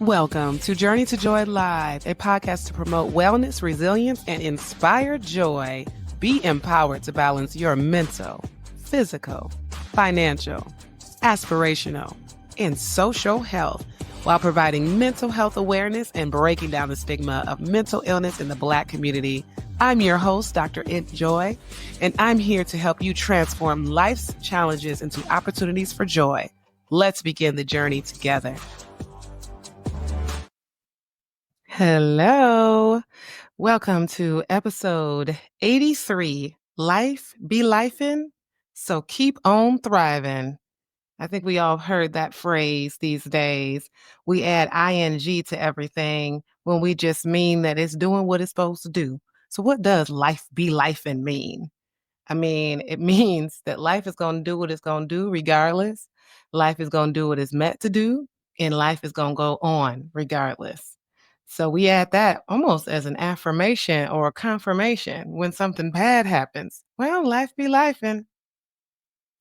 Welcome to Journey to Joy Live, a podcast to promote wellness, resilience, and inspire joy. Be empowered to balance your mental, physical, financial, aspirational, and social health while providing mental health awareness and breaking down the stigma of mental illness in the Black community. I'm your host, Dr. Int Joy, and I'm here to help you transform life's challenges into opportunities for joy. Let's begin the journey together. Hello. Welcome to episode 83, Life Be Lifin', so keep on thriving. I think we all heard that phrase these days. We add ing to everything when we just mean that it's doing what it's supposed to do. So what does life be lifin' mean? I mean, it means that life is going to do what it's going to do regardless. Life is going to do what it's meant to do, and life is going to go on regardless. So we add that almost as an affirmation or a confirmation when something bad happens. Well, life be lifing.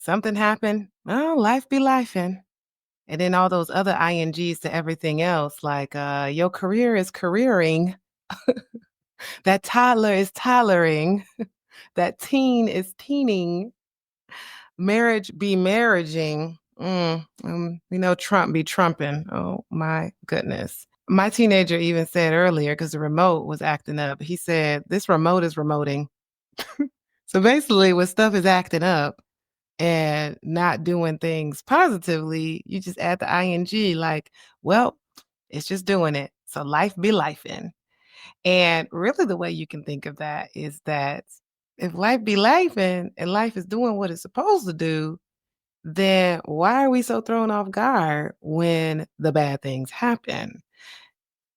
Something happened. Well, life be lifing. And then all those other INGs to everything else, like your career is careering. That toddler is toddlering. That teen is teening. Marriage be marriaging. Trump be trumping. Oh my goodness. My teenager even said earlier, because the remote was acting up, he said, this remote is remoting. So basically, when stuff is acting up and not doing things positively, you just add the ing like, well, it's just doing it. So life be lifing. And really the way you can think of that is that if life be lifing and life is doing what it's supposed to do, then why are we so thrown off guard when the bad things happen?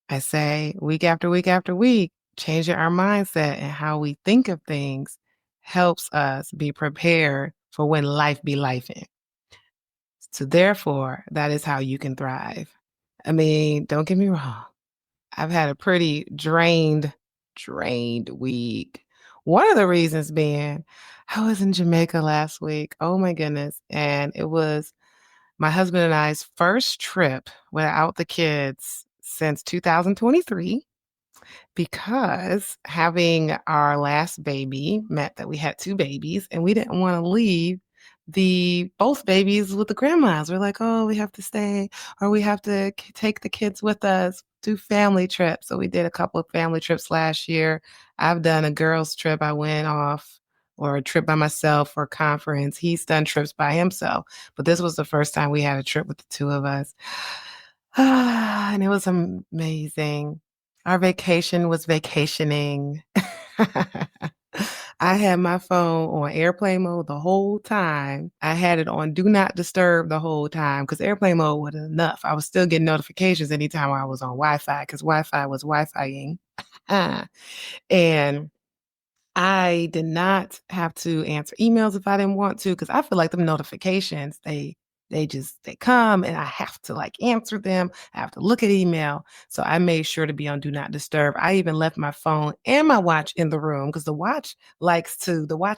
I say week after week after week, changing our mindset and how we think of things helps us be prepared for when life be lifing. So therefore, that is how you can thrive. I mean, don't get me wrong. I've had a pretty drained week. One of the reasons being I was in Jamaica last week. Oh my goodness. And it was my husband and I's first trip without the kids since 2023, because having our last baby meant that we had two babies and we didn't want to leave both babies with the grandmas. We're like, oh, we have to stay, or we have to take the kids with us, do family trips. So we did a couple of family trips last year. I've done a girls trip. I went off, or a trip by myself for a conference. He's done trips by himself, but this was the first time we had a trip with the two of us. And it was amazing. Our vacation was vacationing. I had my phone on airplane mode the whole time. I had it on do not disturb the whole time because airplane mode wasn't enough. I was still getting notifications anytime I was on Wi-Fi because Wi-Fi was Wi-Fi-ing. And I did not have to answer emails if I didn't want to, because I feel like them notifications, they come and I have to like answer them. I have to look at email. So I made sure to be on do not disturb. I even left my phone and my watch in the room because the watch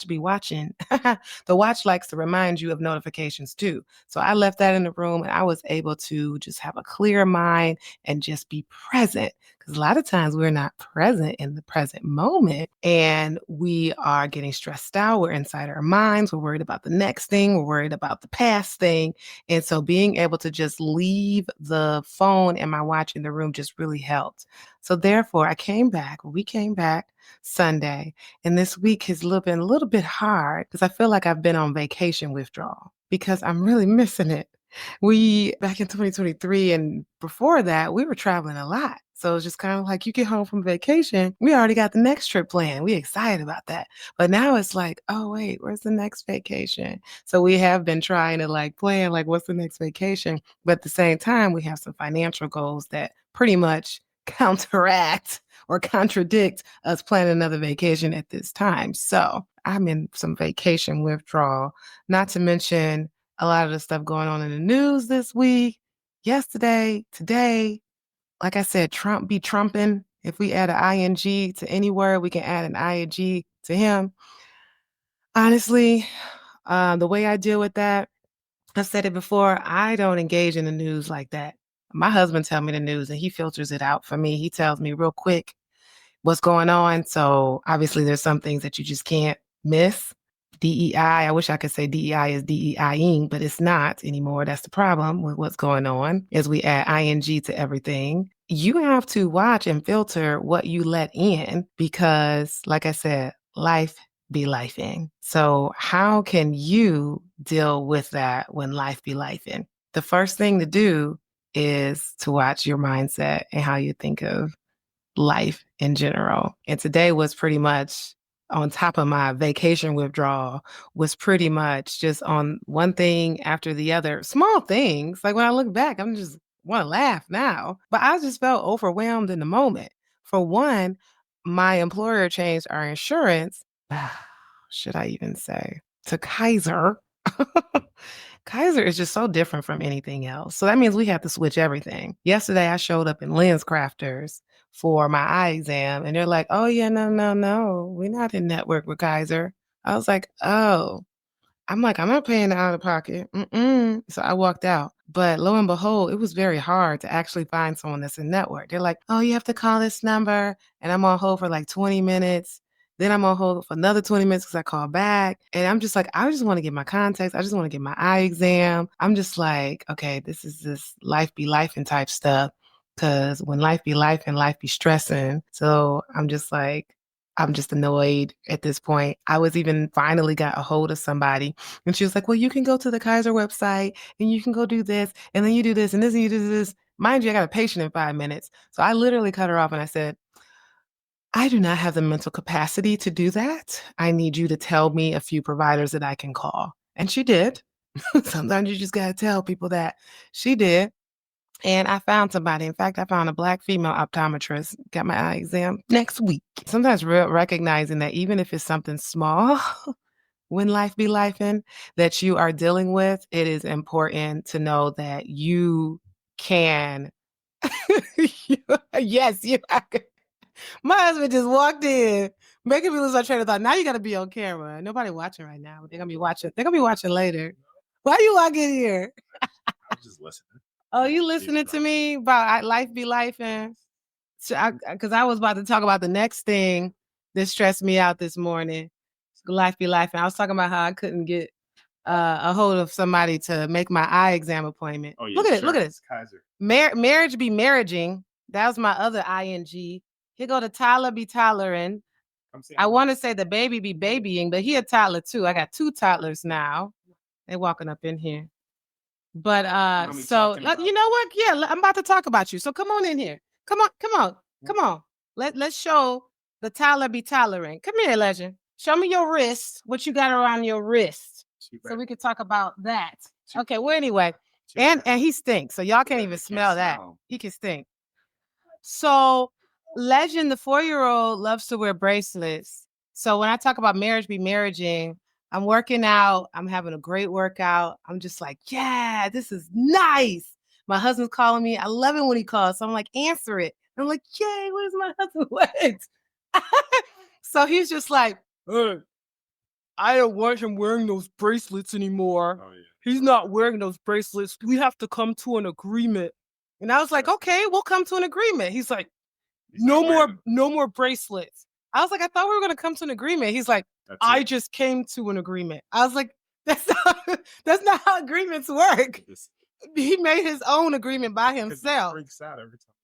be watching. The watch likes to remind you of notifications too. So I left that in the room and I was able to just have a clear mind and just be present. Because a lot of times we're not present in the present moment and we are getting stressed out. We're inside our minds. We're worried about the next thing. We're worried about the past thing. And so being able to just leave the phone and my watch in the room just really helped. So therefore, we came back Sunday, and this week has been a little bit hard because I feel like I've been on vacation withdrawal because I'm really missing it. Back in 2023 and before that, we were traveling a lot. So it's just kind of like you get home from vacation, we already got the next trip planned. We excited about that. But now it's like, oh, wait, where's the next vacation? So we have been trying to like plan, like, what's the next vacation? But at the same time, we have some financial goals that pretty much counteract or contradict us planning another vacation at this time. So I'm in some vacation withdrawal, not to mention a lot of the stuff going on in the news this week, yesterday, today. Like I said, Trump be trumping. If we add an ing to any word, we can add an ing to him. Honestly, the way I deal with that, I've said it before, I don't engage in the news like that. My husband tells me the news and he filters it out for me. He tells me real quick what's going on. So obviously there's some things that you just can't miss. DEI, I wish I could say DEI is DEIing, but it's not anymore. That's the problem with what's going on as we add ing to everything. You have to watch and filter what you let in because, like I said, life be lifing. So how can you deal with that when life be lifing? The first thing to do is to watch your mindset and how you think of life in general. And today was pretty much on top of my vacation withdrawal, was pretty much just on one thing after the other. Small things. Like when I look back, I'm just want to laugh now. But I just felt overwhelmed in the moment. For one, my employer changed our insurance. Should I even say to Kaiser? Kaiser is just so different from anything else. So that means we have to switch everything. Yesterday, I showed up in Lens Crafters for my eye exam, and they're like, oh, yeah, no. We're not in network with Kaiser. I was like, oh. I'm like, I'm not paying out of pocket. So I walked out. But lo and behold, it was very hard to actually find someone that's in network. They're like, oh, you have to call this number. And I'm on hold for like 20 minutes. Then I'm on hold for another 20 minutes because I call back. And I'm just like, I just want to get my contacts. I just want to get my eye exam. I'm just like, okay, this is this life be life and type stuff. Because when life be life and life be stressing. So I'm just like, I'm just annoyed at this point. I was even finally got a hold of somebody and she was like, well, you can go to the Kaiser website and you can go do this. And then you do this and this and you do this. Mind you, I got a patient in 5 minutes. So I literally cut her off and I said, I do not have the mental capacity to do that. I need you to tell me a few providers that I can call. And she did. Sometimes you just got to tell people that. She did. And I found somebody. In fact, I found a Black female optometrist, got my eye exam next week. Sometimes recognizing that even if it's something small, when life be lifing, that you are dealing with, it is important to know that you can. Yes, you. My husband just walked in, making me lose my train of thought. Now you got to be on camera. Nobody watching right now. They're gonna be watching. They're gonna be watching later. Why you walk in here? I was just listening. Oh, you listening to me about life be life and because I was about to talk about the next thing that stressed me out this morning. Life be life, and I was talking about how I couldn't get a hold of somebody to make my eye exam appointment. Oh, yeah, look at it, sure. look at it. It's Kaiser. Marriage be marriaging. That was my other ing. Here go to Tyler be toddlering. I want to say the baby be babying, but he a toddler too. I got 2 toddlers now. They walking up in here. But so you know what? Yeah, I'm about to talk about you. So come on in here. Come on. Let's show the Tyler be tolerant. Come here, legend. Show me your wrist. What you got around your wrist, so we can talk about that. Okay. Well, anyway, and he stinks, so y'all can't even smell that. He can stink. So, Legend, the 4-year-old, loves to wear bracelets. So when I talk about marriage be marriaging, I'm working out. I'm having a great workout. I'm just like, yeah, this is nice. My husband's calling me. I love it when he calls. So I'm like, answer it. I'm like, yay, where's my husband went? So he's just like, hey, I don't want him wearing those bracelets anymore. Oh, yeah. He's not wearing those bracelets. We have to come to an agreement. And I was like, okay, we'll come to an agreement. He's like, no more bracelets. I was like, I thought we were going to come to an agreement. He's like, I just came to an agreement. I was like, that's not how agreements work. He made his own agreement by himself. He freaks out every time.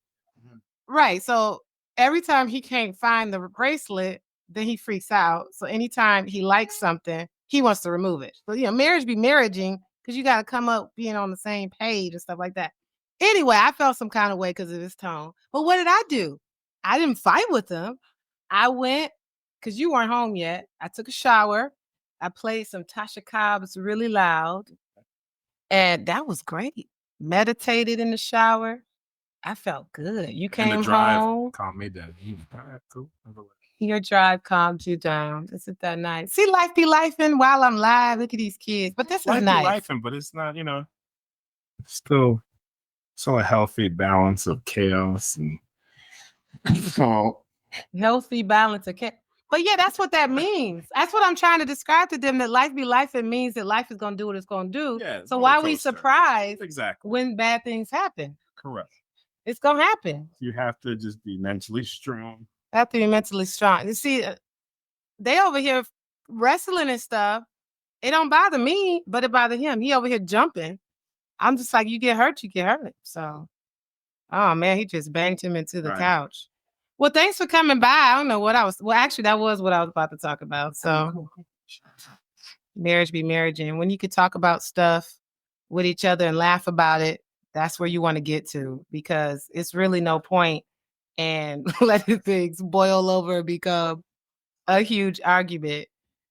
Mm-hmm. Right. So every time he can't find the bracelet, then he freaks out. So anytime he likes something, he wants to remove it. So, marriage be marriaging because you got to come up being on the same page and stuff like that. Anyway, I felt some kind of way because of his tone. But what did I do? I didn't fight with him. I went, because you weren't home yet. I took a shower. I played some Tasha Cobb's really loud. And that was great. Meditated in the shower. I felt good. You came and the drive home. Calmed me down. All right, cool. Your drive calmed you down. Isn't that nice? See, life be lifing while I'm live. Look at these kids. But this life is nice. Life be lifing, but it's not, still a healthy balance of chaos and healthy balance of chaos. But yeah, that's what that means. That's what I'm trying to describe to them, that life be lifing means that life is going to do what it's going to do. Yeah, so why are we surprised when bad things happen? Correct. It's gonna happen. You have to just be mentally strong. Have to be mentally strong. You see, they over here wrestling and stuff. It don't bother me, but it bother him. He over here jumping. I'm just like, you get hurt, you get hurt. So, oh man, he just banged him into the Right. couch. Well, thanks for coming by. I don't know what I was. Well, actually, that was what I was about to talk about. So, marriage be marriage, and when you could talk about stuff with each other and laugh about it, that's where you want to get to, because it's really no point and letting things boil over and become a huge argument.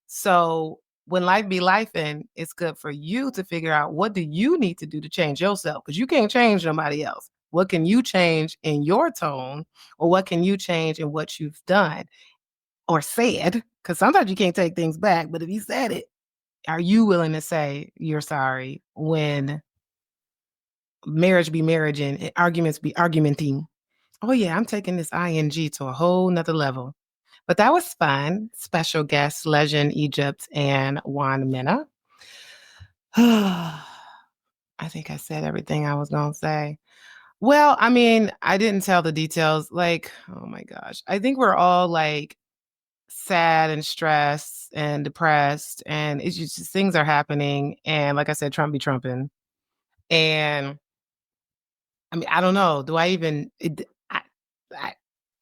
So when life be life, and it's good for you to figure out, what do you need to do to change yourself? Because you can't change nobody else. What can you change in your tone, or what can you change in what you've done or said? Because sometimes you can't take things back, but if you said it, are you willing to say you're sorry when marriage be marriage and arguments be argumenting? Oh yeah, I'm taking this ing to a whole nother level. But that was fun. Special guests, Legend Egypt and Juan Mena. I think I said everything I was going to say. Well, I mean, I didn't tell the details. Like, oh my gosh. I think we're all like sad and stressed and depressed. And it's just things are happening. And like I said, Trump be trumping. And I mean, I don't know. Do I even, I,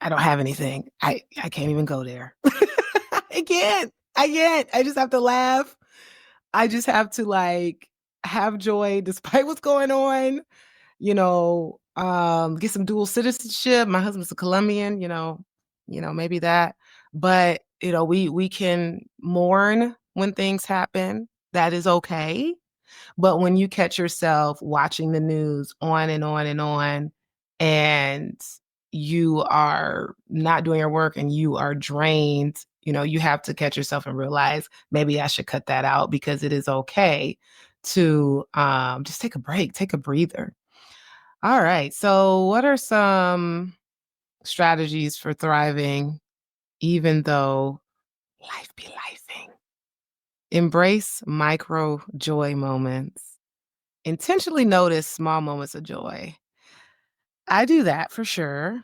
I don't have anything. I can't even go there. I can't. I can't. I just have to laugh. I just have to like have joy despite what's going on. Get some dual citizenship. My husband's a Colombian, maybe that. But, we can mourn when things happen. That is okay. But when you catch yourself watching the news on and on and on, and you are not doing your work and you are drained, you have to catch yourself and realize, maybe I should cut that out, because it is okay to just take a break, take a breather. All right. So, what are some strategies for thriving, even though life be lifing? Embrace micro joy moments. Intentionally notice small moments of joy. I do that for sure.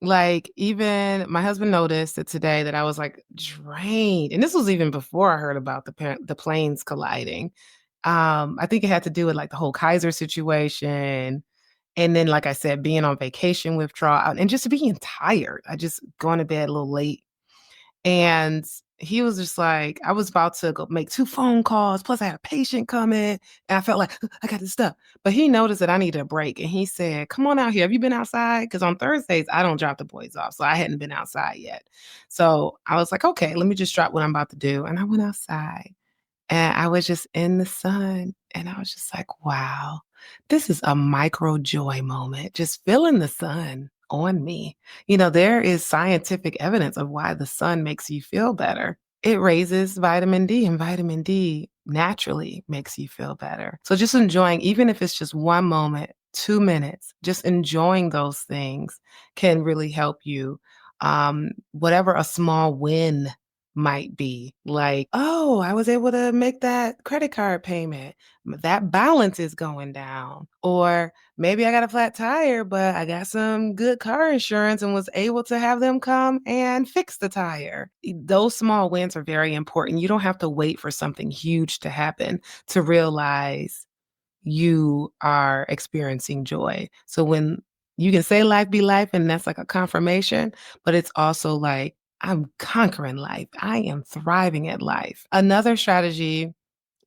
Like, even my husband noticed that today that I was like drained. And this was even before I heard about the planes colliding. I think it had to do with like the whole Kaiser situation. And then, like I said, being on vacation withdrawal and just being tired. I just going to bed a little late. And he was just like, I was about to go make 2 phone calls, plus I had a patient coming, and I felt like, I got this stuff. But he noticed that I needed a break, and he said, "Come on out here. Have you been outside?" Because on Thursdays, I don't drop the boys off, so I hadn't been outside yet. So I was like, "Okay, let me just drop what I'm about to do." And I went outside, and I was just in the sun, and I was just like, "Wow, this is a micro joy moment, just feeling the sun on me." There is scientific evidence of why the sun makes you feel better. It raises vitamin D, and vitamin D naturally makes you feel better. So just enjoying, even if it's just 1 moment, 2 minutes, just enjoying those things can really help you. Whatever a small win might be, like, oh, I was able to make that credit card payment. That balance is going down. Or maybe I got a flat tire, but I got some good car insurance and was able to have them come and fix the tire. Those small wins are very important. You don't have to wait for something huge to happen to realize you are experiencing joy. So when you can say life be life, and that's like a confirmation, but it's also like, I'm conquering life. I am thriving at life. Another strategy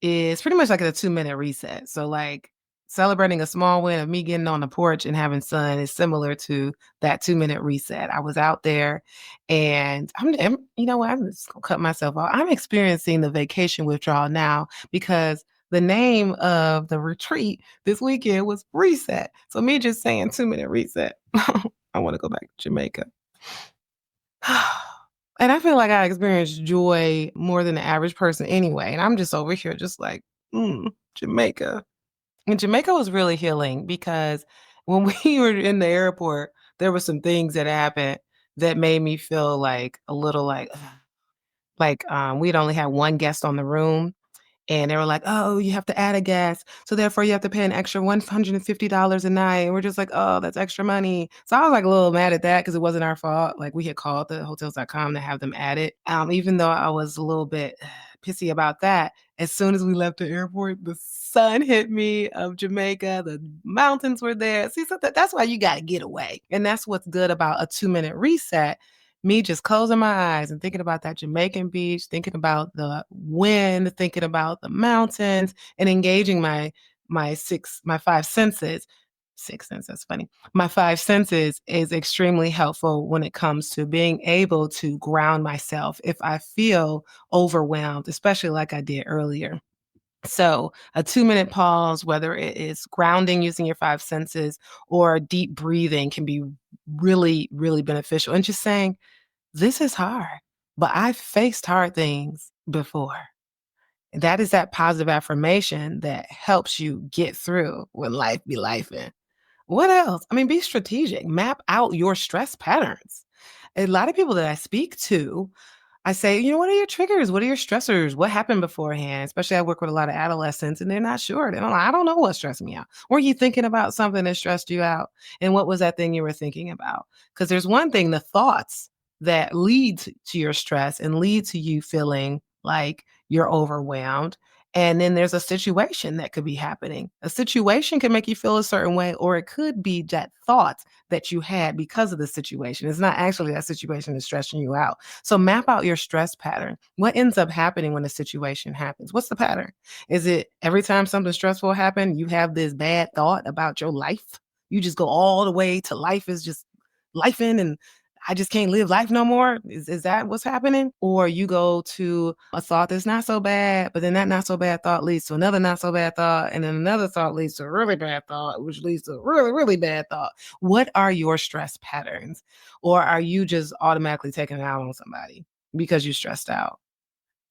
is pretty much like a 2-minute reset. So like celebrating a small win of me getting on the porch and having sun is similar to that 2-minute reset. I was out there, and you know what? I'm just gonna cut myself off. I'm experiencing the vacation withdrawal now, because the name of the retreat this weekend was Reset. So me just saying 2-minute reset. I want to go back to Jamaica. And I feel like I experience joy more than the average person anyway. And I'm just over here just like, Jamaica. And Jamaica was really healing, because when we were in the airport, there were some things that happened that made me feel like a little like, we'd only had one guest on the room. And they were like, "Oh, you have to add a guest, so therefore you have to pay an extra $150 a night." And we're just like, "Oh, that's extra money." So I was like a little mad at that because it wasn't our fault. Like we had called the hotels.com to have them add it. Even though I was a little bit pissy about that, as soon as we left the airport, the sun hit me of Jamaica. The mountains were there. See, so that's why you got to get away. And that's what's good about a 2-minute reset. Me just closing my eyes and thinking about that Jamaican beach, thinking about the wind, thinking about the mountains, and engaging my five senses. Six senses, that's funny. My five senses is extremely helpful when it comes to being able to ground myself if I feel overwhelmed, especially like I did earlier. So, a 2-minute pause, whether it is grounding using your five senses or deep breathing, can be really, really beneficial. And just saying, this is hard, but I've faced hard things before. That is that positive affirmation that helps you get through when life be lifing. What else? I mean, be strategic. Map out your stress patterns. A lot of people that I speak to, I say, what are your triggers? What are your stressors? What happened beforehand? Especially I work with a lot of adolescents and they're not sure. They don't I don't know what stressed me out. Were you thinking about something that stressed you out? And what was that thing you were thinking about? Because there's one thing, the thoughts that lead to your stress and lead to you feeling like you're overwhelmed. And then there's a situation that could be happening. A situation can make you feel a certain way, or it could be that thought that you had because of the situation. It's not actually that situation that's stressing you out. So map out your stress pattern. What ends up happening when a situation happens? What's the pattern? Is it every time something stressful happens, you have this bad thought about your life? You just go all the way to life is just life in and I just can't live life no more. Is that what's happening? Or you go to a thought that's not so bad, but then that not so bad thought leads to another not so bad thought, and then another thought leads to a really bad thought, which leads to a really, really bad thought. What are your stress patterns? Or are you just automatically taking it out on somebody because you're stressed out?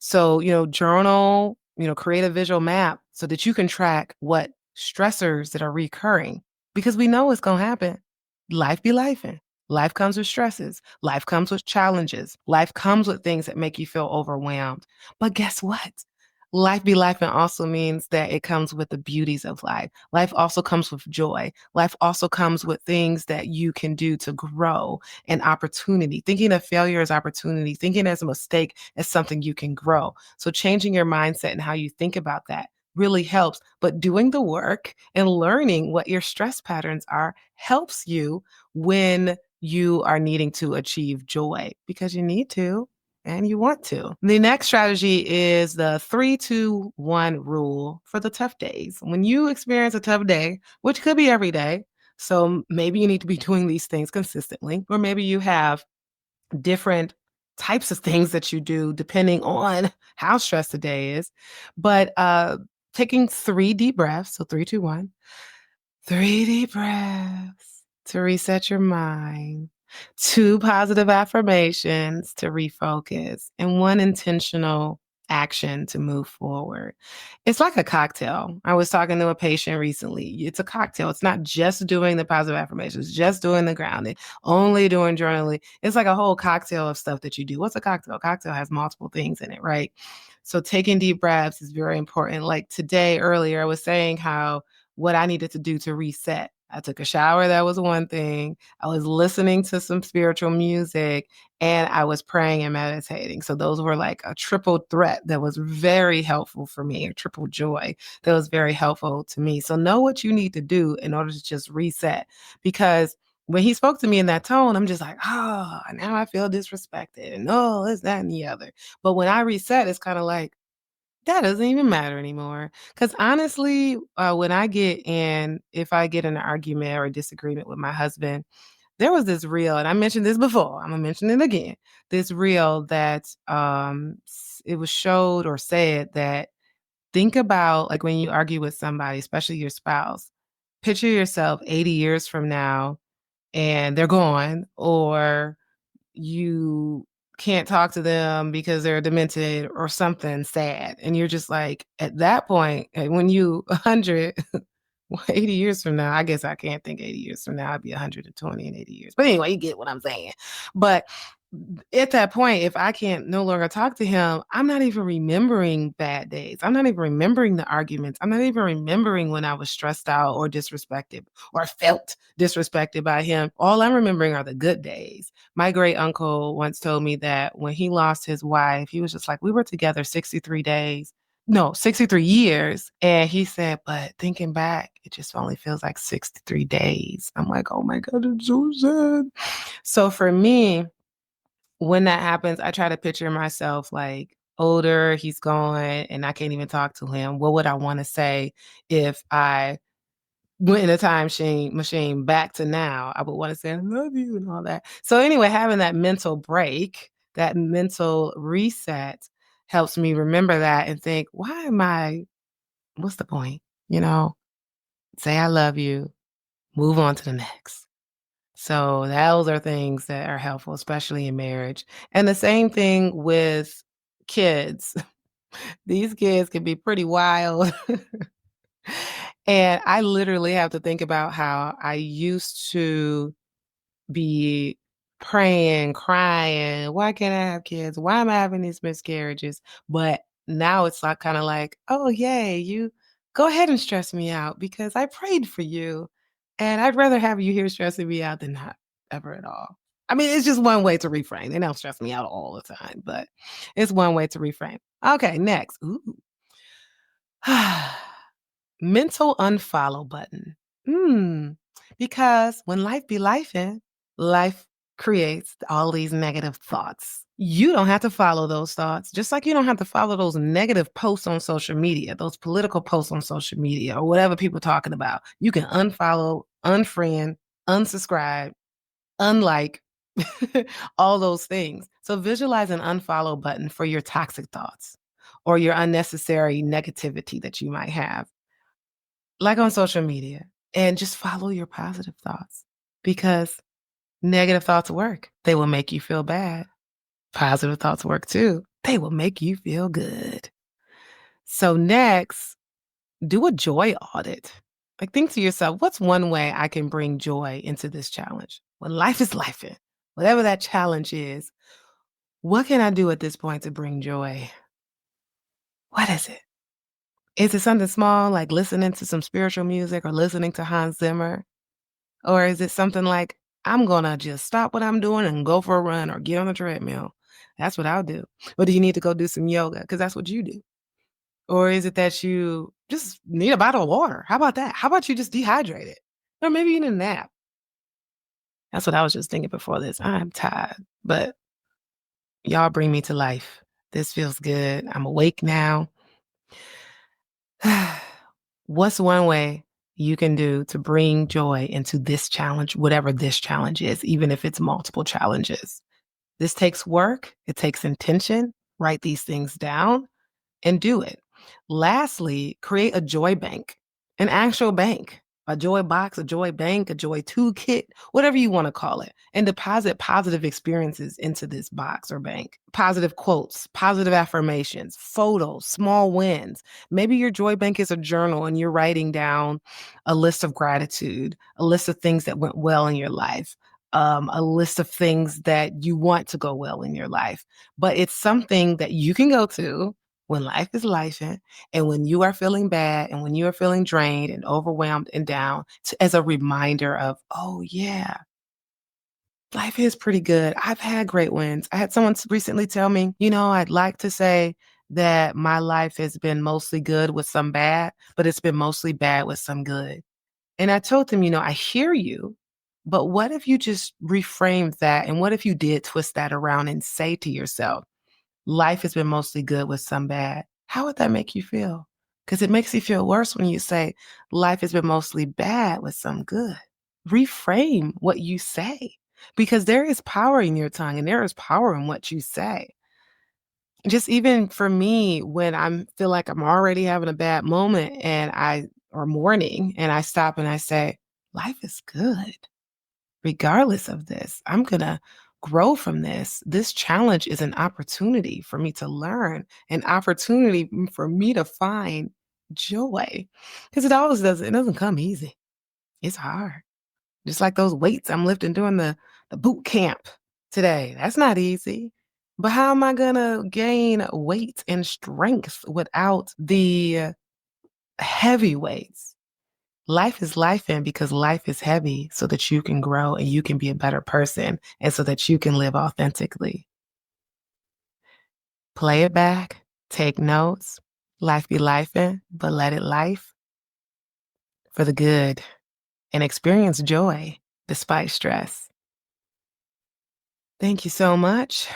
So, journal, create a visual map so that you can track what stressors that are recurring because we know it's going to happen. Life be lifing. Life comes with stresses. Life comes with challenges. Life comes with things that make you feel overwhelmed. But guess what? Life be life and also means that it comes with the beauties of life. Life also comes with joy. Life also comes with things that you can do to grow and opportunity. Thinking of failure as opportunity, thinking as a mistake as something you can grow. So changing your mindset and how you think about that really helps. But doing the work and learning what your stress patterns are helps you when you are needing to achieve joy because you need to and you want to. The next strategy is the 3-2-1 rule for the tough days. When you experience a tough day, which could be every day, so maybe you need to be doing these things consistently, or maybe you have different types of things that you do depending on how stressed the day is. But taking 3 deep breaths, so 3-2-1, 3 deep breaths to reset your mind, 2 positive affirmations to refocus, and 1 intentional action to move forward. It's like a cocktail. I was talking to a patient recently. It's a cocktail. It's not just doing the positive affirmations, just doing the grounding, only doing journaling. It's like a whole cocktail of stuff that you do. What's a cocktail? A cocktail has multiple things in it, right? So taking deep breaths is very important. Like today, earlier, I was saying how what I needed to do to reset. I took a shower. That was one thing. I was listening to some spiritual music and I was praying and meditating. So those were like a triple threat that was very helpful for me, a triple joy that was very helpful to me. So know what you need to do in order to just reset. Because when he spoke to me in that tone, I'm just like, oh, now I feel disrespected. And oh, this, that, and the other. But when I reset, it's kind of like, that doesn't even matter anymore. Because honestly, when if I get in an argument or a disagreement with my husband, there was this reel, and I mentioned this before, I'm gonna mention it again. This reel that it was showed or said that think about like when you argue with somebody, especially your spouse, picture yourself 80 years from now and they're gone, or you can't talk to them because they're demented or something sad. And you're just like, at that point, when you 100, 80 years from now, I guess I can't think 80 years from now, I'd be 120 in 80 years. But anyway, you get what I'm saying. But at that point, if I can't no longer talk to him, I'm not even remembering bad days. I'm not even remembering the arguments. I'm not even remembering when I was stressed out or disrespected or felt disrespected by him. All I'm remembering are the good days. My great uncle once told me that when he lost his wife, he was just like, we were together 63 days. No, 63 years. And he said, but thinking back, it just only feels like 63 days. I'm like, oh my God, it's so sad. So for me, when that happens, I try to picture myself like older, he's gone, and I can't even talk to him. What would I want to say if I went in a machine back to now? I would want to say, I love you and all that. So, anyway, having that mental break, that mental reset helps me remember that and think, what's the point? You know, say, I love you, move on to the next. So those are things that are helpful, especially in marriage. And the same thing with kids. These kids can be pretty wild. And I literally have to think about how I used to be praying, crying, "Why can't I have kids? Why am I having these miscarriages?" But now it's like kinda like, "Oh, yay, you go ahead and stress me out because I prayed for you, and I'd rather have you here stressing me out than not ever at all." I mean, it's just one way to reframe. They don't stress me out all the time, but it's one way to reframe. Okay, next. Ooh. Mental unfollow button. Because when life be lifing, life creates all these negative thoughts. You don't have to follow those thoughts, just like you don't have to follow those negative posts on social media, those political posts on social media, or whatever people are talking about. You can unfollow, unfriend, unsubscribe, unlike, all those things. So visualize an unfollow button for your toxic thoughts or your unnecessary negativity that you might have, like on social media, and just follow your positive thoughts because negative thoughts work. They will make you feel bad. Positive thoughts work too. They will make you feel good. So, next, do a joy audit. Like, think to yourself, what's one way I can bring joy into this challenge? When life is lifing, whatever that challenge is, what can I do at this point to bring joy? What is it? Is it something small like listening to some spiritual music or listening to Hans Zimmer? Or is it something like, I'm gonna just stop what I'm doing and go for a run or get on the treadmill? That's what I'll do. Or do you need to go do some yoga? Because that's what you do. Or is it that you just need a bottle of water? How about that? How about you just dehydrated? Or maybe you need a nap. That's what I was just thinking before this. I'm tired, but y'all bring me to life. This feels good. I'm awake now. What's one way you can do to bring joy into this challenge, whatever this challenge is, even if it's multiple challenges? This takes work, it takes intention. Write these things down and do it. Lastly, create a joy bank, an actual bank, a joy box, a joy bank, a joy toolkit, whatever you want to call it, and deposit positive experiences into this box or bank. Positive quotes, positive affirmations, photos, small wins. Maybe your joy bank is a journal and you're writing down a list of gratitude, a list of things that went well in your life. A list of things that you want to go well in your life, but it's something that you can go to when life is life and when you are feeling bad and when you are feeling drained and overwhelmed and down as a reminder of, oh yeah, life is pretty good. I've had great wins. I had someone recently tell me, I'd like to say that my life has been mostly good with some bad, but it's been mostly bad with some good. And I told them, I hear you, but what if you just reframed that? And what if you did twist that around and say to yourself, life has been mostly good with some bad? How would that make you feel? Because it makes you feel worse when you say life has been mostly bad with some good. Reframe what you say because there is power in your tongue and there is power in what you say. Just even for me, when I feel like I'm already having a bad moment or morning, and I stop and I say, life is good regardless of this. I'm going to grow from this. This challenge is an opportunity for me to learn, an opportunity for me to find joy. Because it doesn't come easy. It's hard. Just like those weights I'm lifting during the boot camp today. That's not easy. But how am I going to gain weight and strength without the heavy weights? Life is life in because life is heavy so that you can grow and you can be a better person and so that you can live authentically. Play it back, take notes. Life be life in, but let it life for the good and experience joy despite stress. Thank you so much.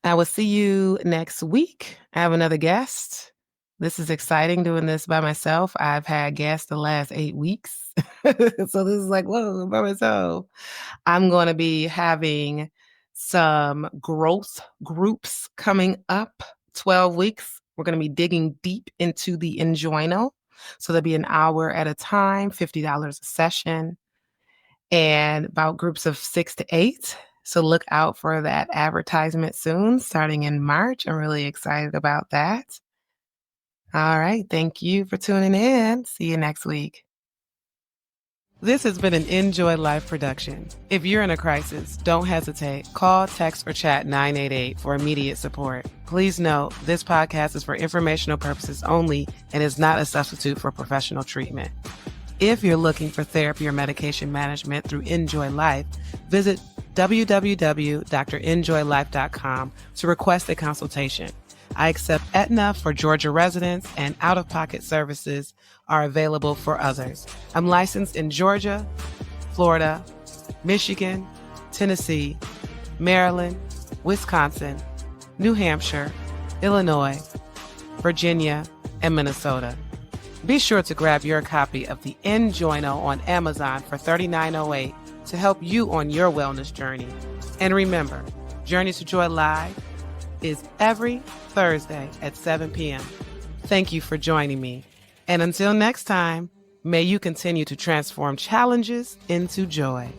I will see you next week. I have another guest. This is exciting doing this by myself. I've had guests the last 8 weeks. So this is like, whoa, by myself. I'm going to be having some growth groups coming up, 12 weeks. We're going to be digging deep into the inguinal. So there'll be an hour at a time, $50 a session, and about groups of 6 to 8. So look out for that advertisement soon, starting in March. I'm really excited about that. All right. Thank you for tuning in. See you next week. This has been an Enjoy Life production. If you're in a crisis, don't hesitate. Call, text, or chat 988 for immediate support. Please note, this podcast is for informational purposes only and is not a substitute for professional treatment. If you're looking for therapy or medication management through Enjoy Life, visit www.drenjoylife.com to request a consultation. I accept Aetna for Georgia residents, and out-of-pocket services are available for others. I'm licensed in Georgia, Florida, Michigan, Tennessee, Maryland, Wisconsin, New Hampshire, Illinois, Virginia, and Minnesota. Be sure to grab your copy of the Enjoino on Amazon for $39.08 to help you on your wellness journey. And remember, Journey to Joy Live is every Thursday at 7 p.m. Thank you for joining me. And until next time, may you continue to transform challenges into joy.